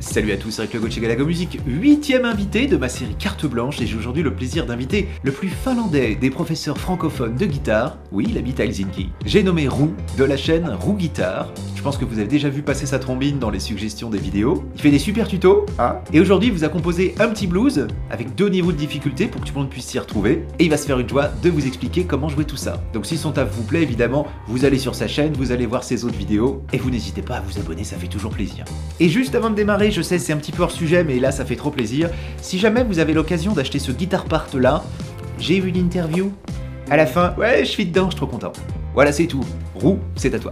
Salut à tous, c'est Eric Le Gauthier chez Galago Musique, 8e invité de ma série Carte Blanche, et j'ai aujourd'hui le plaisir d'inviter le plus finlandais des professeurs francophones de guitare, oui, il habite à Helsinki. J'ai nommé Roux, de la chaîne Roux Guitare. Je pense que vous avez déjà vu passer sa trombine dans les suggestions des vidéos. Il fait des super tutos, hein, et aujourd'hui il vous a composé un petit blues avec 2 niveaux de difficulté pour que tout le monde puisse s'y retrouver, et il va se faire une joie de vous expliquer comment jouer tout ça. Donc si son taf vous plaît, évidemment, vous allez sur sa chaîne, vous allez voir ses autres vidéos, et vous n'hésitez pas à vous abonner, ça fait toujours plaisir. Et juste avant de démarrer, je sais c'est un petit peu hors sujet, mais là ça fait trop plaisir, si jamais vous avez l'occasion d'acheter ce guitar part là, j'ai eu une interview, à la fin, ouais je suis dedans, je suis trop content. Voilà c'est tout, Roux, c'est à toi.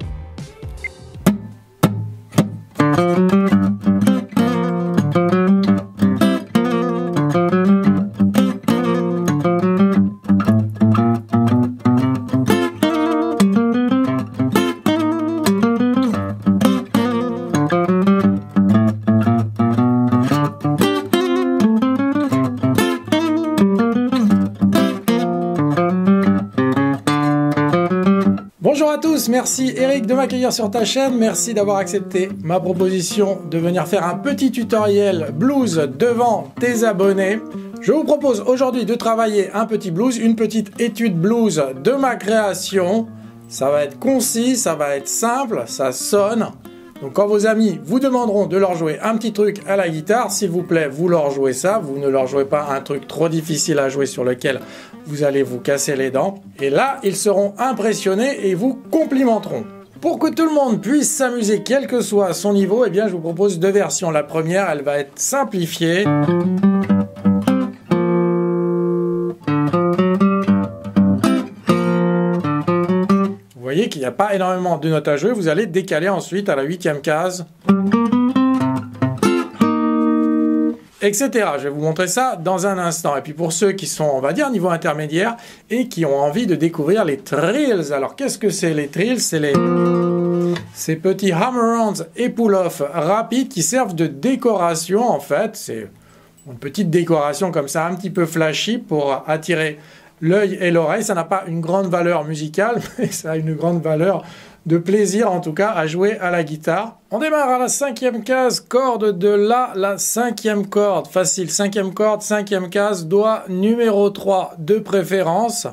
Bonjour à tous, merci Eric de m'accueillir sur ta chaîne, merci d'avoir accepté ma proposition de venir faire un petit tutoriel blues devant tes abonnés. Je vous propose aujourd'hui de travailler un petit blues, une petite étude blues de ma création. Ça va être concis, ça va être simple, ça sonne. Donc quand vos amis vous demanderont de leur jouer un petit truc à la guitare, s'il vous plaît, vous leur jouez ça, vous ne leur jouez pas un truc trop difficile à jouer sur lequel vous allez vous casser les dents. Et là, ils seront impressionnés et vous complimenteront. Pour que tout le monde puisse s'amuser quel que soit son niveau, eh bien je vous propose 2 versions. La première, elle va être simplifiée. Vous voyez qu'il n'y a pas énormément de notes à jouer, vous allez décaler ensuite à la 8e case, etc. Je vais vous montrer ça dans un instant. Et puis pour ceux qui sont, on va dire, niveau intermédiaire et qui ont envie de découvrir les trills. Alors qu'est-ce que c'est les trills? C'est ces petits hammer-ons et pull-off rapides qui servent de décoration en fait. C'est une petite décoration comme ça, un petit peu flashy pour attirer l'œil et l'oreille. Ça n'a pas une grande valeur musicale, mais ça a une grande valeur de plaisir, en tout cas, à jouer à la guitare. On démarre à la 5e case, corde de La, la 5e corde. Facile, 5e corde, 5e case, doigt numéro 3 de préférence.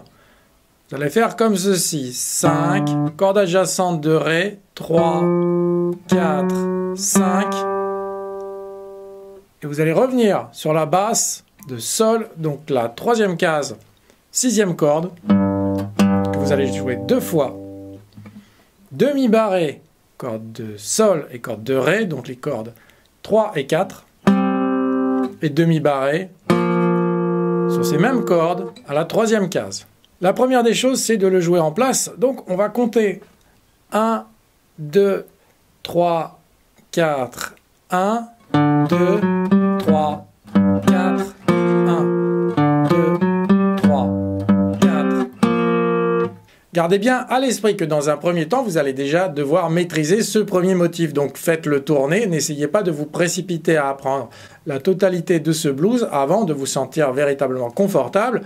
Vous allez faire comme ceci. 5, corde adjacente de Ré, 3, 4, 5. Et vous allez revenir sur la basse de Sol, donc la 3e case, 6e corde, que vous allez jouer 2 fois. Demi-barré, corde de Sol et corde de Ré, donc les cordes 3 et 4. Et demi-barré sur ces mêmes cordes à la 3e case. La première des choses, c'est de le jouer en place. Donc on va compter 1, 2, 3, 4, 1, 2, 3, 4, 1, 2, 3, 4. Gardez bien à l'esprit que dans un premier temps, vous allez déjà devoir maîtriser ce premier motif. Donc faites-le tourner, n'essayez pas de vous précipiter à apprendre la totalité de ce blues avant de vous sentir véritablement confortable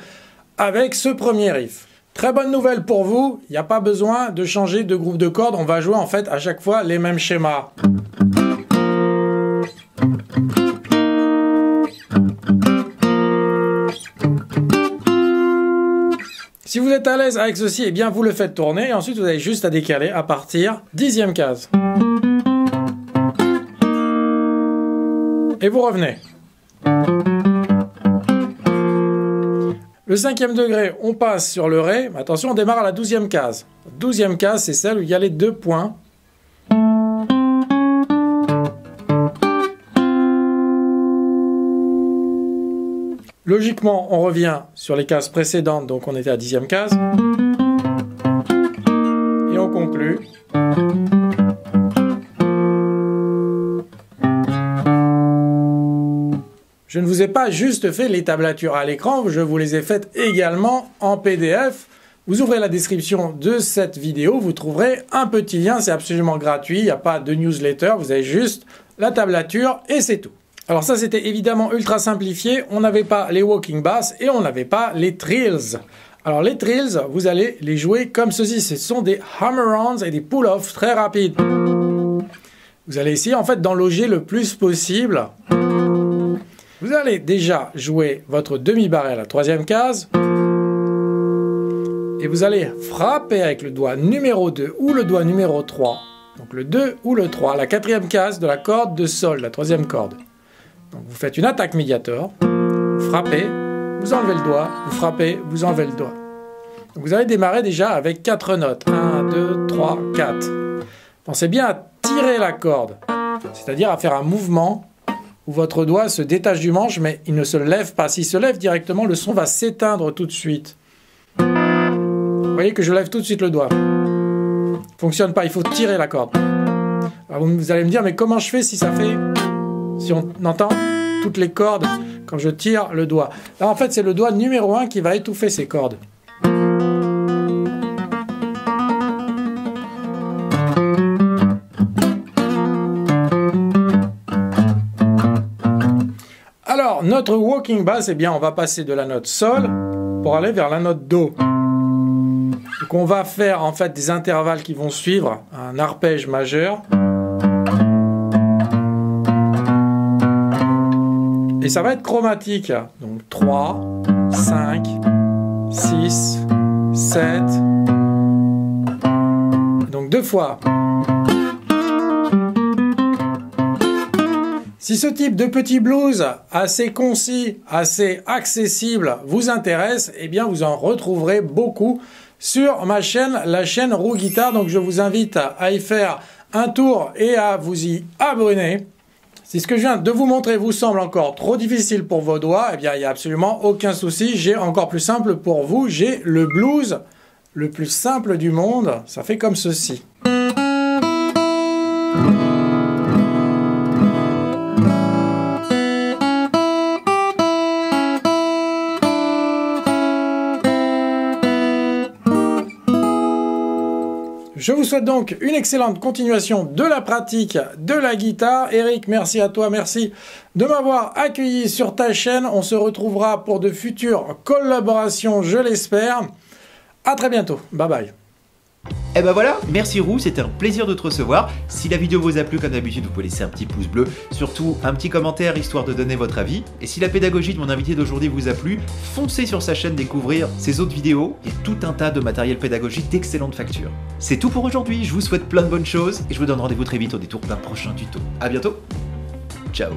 avec ce premier riff. Très bonne nouvelle pour vous, il n'y a pas besoin de changer de groupe de cordes, on va jouer en fait à chaque fois les mêmes schémas. Si vous êtes à l'aise avec ceci, eh bien vous le faites tourner et ensuite vous avez juste à décaler à partir 10e case. Et vous revenez. Le 5e degré, on passe sur le Ré. Attention, on démarre à la 12e case. La 12e case, c'est celle où il y a les 2 points. Logiquement, on revient sur les cases précédentes, donc on était à 10e case. Et on conclut. Je ne vous ai pas juste fait les tablatures à l'écran, je vous les ai faites également en PDF. Vous ouvrez la description de cette vidéo, vous trouverez un petit lien, c'est absolument gratuit, il n'y a pas de newsletter, vous avez juste la tablature et c'est tout. Alors ça c'était évidemment ultra simplifié, on n'avait pas les walking bass et on n'avait pas les trills. Alors les trills, vous allez les jouer comme ceci, ce sont des hammer-ons et des pull-offs très rapides. Vous allez essayer en fait d'en loger le plus possible. Vous allez déjà jouer votre demi-barré à la 3e case. Et vous allez frapper avec le doigt numéro 2 ou le doigt numéro 3. Donc le 2 ou le 3, la 4e case de la corde de sol, la 3e corde. Donc vous faites une attaque médiator, vous frappez, vous enlevez le doigt, vous frappez, vous enlevez le doigt. Donc vous allez démarrer déjà avec 4 notes. 1, 2, 3, 4. Pensez bien à tirer la corde, c'est-à-dire à faire un mouvement où votre doigt se détache du manche, mais il ne se lève pas. S'il se lève directement, le son va s'éteindre tout de suite. Vous voyez que je lève tout de suite le doigt. Fonctionne pas, il faut tirer la corde. Alors vous allez me dire, mais comment je fais si ça fait... Si on entend toutes les cordes quand je tire le doigt. Là, en fait, c'est le doigt numéro 1 qui va étouffer ces cordes. Alors, notre walking bass, eh bien, on va passer de la note sol pour aller vers la note do. Donc, on va faire en fait des intervalles qui vont suivre un arpège majeur. Et ça va être chromatique. Donc 3, 5, 6, 7. Donc 2 fois. Si ce type de petit blues assez concis, assez accessible vous intéresse, eh bien vous en retrouverez beaucoup sur ma chaîne, la chaîne Roux Guitare. Donc je vous invite à y faire un tour et à vous y abonner. Si ce que je viens de vous montrer vous semble encore trop difficile pour vos doigts, eh bien il n'y a absolument aucun souci. J'ai encore plus simple pour vous. J'ai le blues le plus simple du monde. Ça fait comme ceci. Je vous souhaite donc une excellente continuation de la pratique de la guitare. Eric, merci à toi, merci de m'avoir accueilli sur ta chaîne. On se retrouvera pour de futures collaborations, je l'espère. À très bientôt, bye bye. Et ben voilà, merci Roux, c'était un plaisir de te recevoir. Si la vidéo vous a plu, comme d'habitude, vous pouvez laisser un petit pouce bleu, surtout un petit commentaire histoire de donner votre avis. Et si la pédagogie de mon invité d'aujourd'hui vous a plu, foncez sur sa chaîne découvrir ses autres vidéos et tout un tas de matériel pédagogique d'excellente facture. C'est tout pour aujourd'hui, je vous souhaite plein de bonnes choses et je vous donne rendez-vous très vite au détour d'un prochain tuto. A bientôt, ciao.